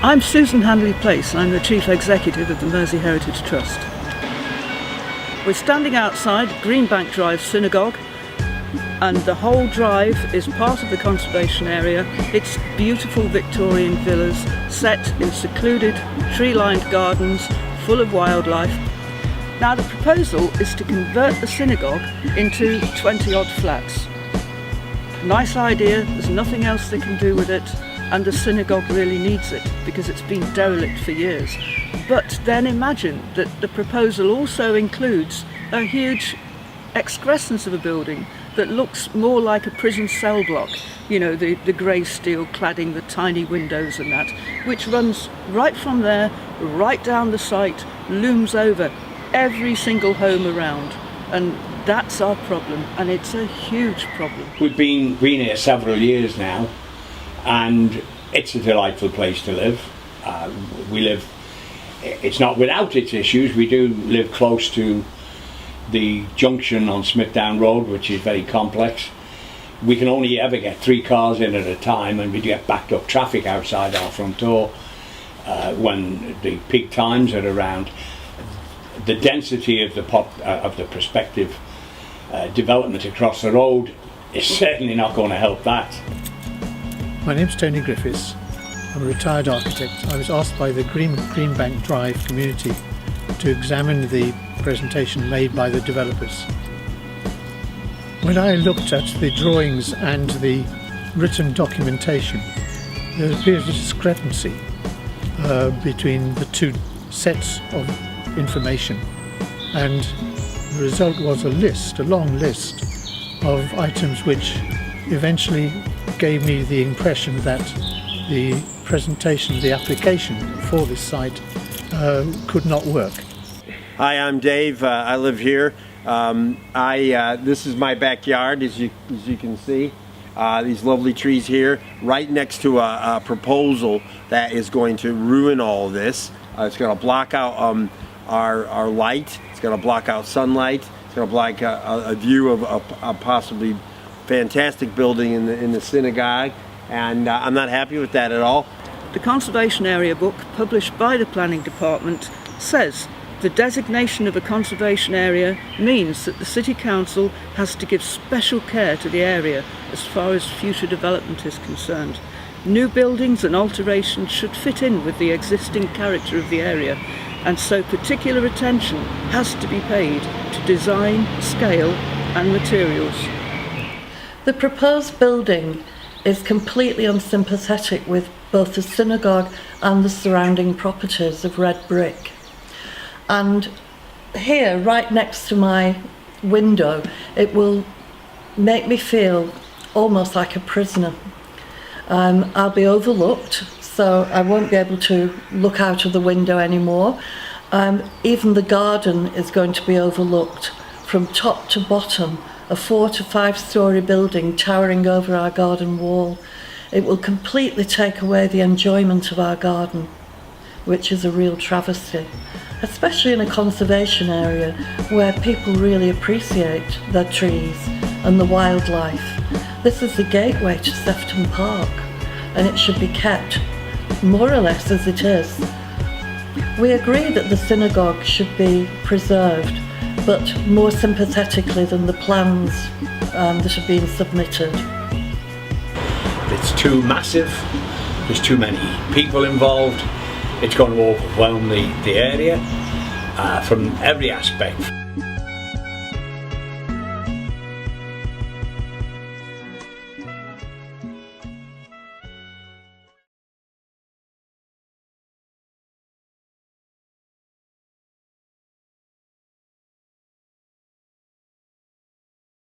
I'm Susan Handley-Place. I'm the Chief Executive of the Mersey Heritage Trust. We're standing outside Greenbank Drive Synagogue, and the whole drive is part of the conservation area. It's beautiful Victorian villas set in secluded tree-lined gardens full of wildlife. Now the proposal is to convert the synagogue into 20 odd flats. Nice idea, there's nothing else they can do with it, and the synagogue really needs it because it's been derelict for years. But then imagine that the proposal also includes a huge excrescence of a building that looks more like a prison cell block, you know, the grey steel cladding, the tiny windows and that, which runs right from there, right down the site, looms over every single home around. And that's our problem, and it's a huge problem. We've been here several years now, and it's a delightful place to live. It's not without its issues. We do live close to the junction on Smithdown Road, which is very complex. We can only ever get 3 cars in at a time, and we get backed up traffic outside our front door when the peak times are around. The density of the prospective development across the road is certainly not going to help that. My name's Tony Griffiths. I'm a retired architect. I was asked by the Greenbank Drive community to examine the presentation made by the developers. When I looked at the drawings and the written documentation, there appears a discrepancy between the two sets of information, and the result was a long list of items which eventually gave me the impression that the presentation, the application for this site could not work. Hi, I'm Dave. I live here. This is my backyard, as you can see. These lovely trees here, right next to a proposal that is going to ruin all this. It's going to block out our light. It's going to block out sunlight. It's going to block a view of a possibly fantastic building in the synagogue, and I'm not happy with that at all. The Conservation Area book, published by the Planning Department, says the designation of a conservation area means that the City Council has to give special care to the area as far as future development is concerned. New buildings and alterations should fit in with the existing character of the area, and so particular attention has to be paid to design, scale and materials. The proposed building is completely unsympathetic with both the synagogue and the surrounding properties of red brick. And here, right next to my window, it will make me feel almost like a prisoner. I'll be overlooked, so I won't be able to look out of the window anymore. Even the garden is going to be overlooked from top to bottom, a 4 to 5 story building towering over our garden wall. It will completely take away the enjoyment of our garden, which is a real travesty, especially in a conservation area where people really appreciate their trees and the wildlife. This is the gateway to Sefton Park, and it should be kept more or less as it is. We agree that the synagogue should be preserved, but more sympathetically than the plans that have been submitted. It's too massive, there's too many people involved, it's going to overwhelm the area from every aspect.